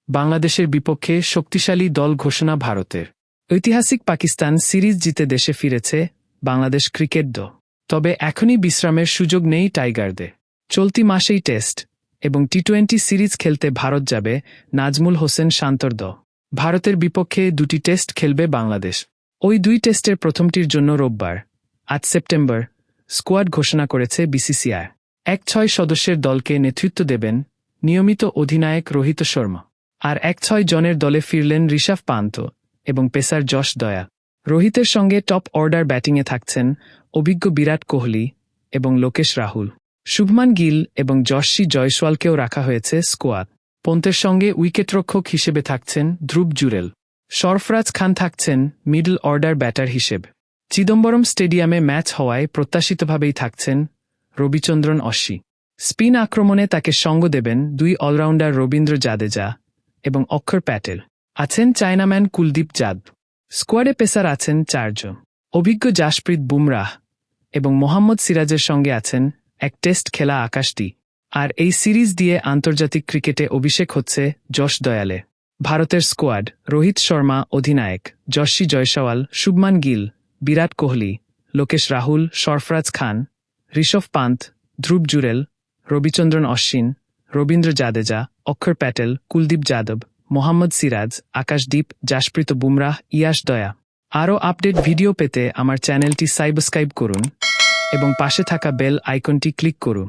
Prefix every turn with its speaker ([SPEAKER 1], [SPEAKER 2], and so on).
[SPEAKER 1] বাংলাদেশের বিপক্ষে শক্তিশালী দল ঘোষণা ভারতের। ঐতিহাসিক পাকিস্তান সিরিজ জিতে দেশে ফিরেছে বাংলাদেশ ক্রিকেট দল। তবে এখনই বিশ্রামের সুযোগ নেই টাইগারদের। চলতি মাসেই টেস্ট এবং টি-20 সিরিজ খেলতে ভারত যাবে নাজমুল হোসেন শান্তর দল। ভারতের বিপক্ষে 2টি টেস্ট খেলবে বাংলাদেশ। ওই 2 টেস্টের প্রথমটির জন্য রোববার 8 সেপ্টেম্বর স্কোয়াড ঘোষণা করেছে বিসিসিআই। 6 সদস্যের দলকে নেতৃত্ব দেবেন নিয়মিত অধিনায়ক রোহিত শর্মা। আর 6 জনের দলে ফিরলেন ঋষভ পান্ত এবং পেসার যশ দয়া। রোহিতের সঙ্গে টপ অর্ডার ব্যাটিংয়ে থাকছেন অভিজ্ঞ বিরাট কোহলি এবং লোকেশ রাহুল। শুভমান গিল এবং যশস্বী জয়সওয়ালকেও রাখা হয়েছে স্কোয়াড। পন্তের সঙ্গে উইকেটরক্ষক হিসেবে থাকছেন ধ্রুব জুরেল। সরফরাজ খান থাকছেন মিডল অর্ডার ব্যাটার হিসেবে। চিদম্বরম স্টেডিয়ামে ম্যাচ হওয়ায় প্রত্যাশিতভাবেই থাকছেন রবিচন্দ্রন অশ্বী। স্পিন আক্রমণে তাকে সঙ্গ দেবেন 2 অলরাউন্ডার রবীন্দ্র জাদেজা এবং অক্ষর প্যাটেল। আছেন চায়নাম্যান কুলদীপ যাদব। স্কোয়াডে পেসার আছেন 4 জন। অভিজ্ঞ জাসপ্রীত বুমরাহ এবং মোহাম্মদ সিরাজের সঙ্গে আছেন এক টেস্ট খেলা আকাশদীপ। আর এই সিরিজ দিয়ে আন্তর্জাতিক ক্রিকেটে অভিষেক হচ্ছে যশ দয়ালে। ভারতের স্কোয়াড: রোহিত শর্মা অধিনায়ক, যশস্বী জয়সওয়াল, শুভমান গিল, বিরাট কোহলি, লোকেশ রাহুল, সরফরাজ খান, ঋষভ পান্ত, ধ্রুব জুরেল, রবিচন্দ্রন অশ্বিন, রবীন্দ্র জাদেজা, অক্ষর প্যাটেল, কুলদীপ যাদব, মোহাম্মদ সিরাজ, আকাশদীপ, জাসপ্রীত বুমরাহ, ইয়াশ দয়া। আরও আপডেট ভিডিও পেতে আমার চ্যানেলটি সাবস্ক্রাইব করুন এবং পাশে থাকা বেল আইকনটি ক্লিক করুন।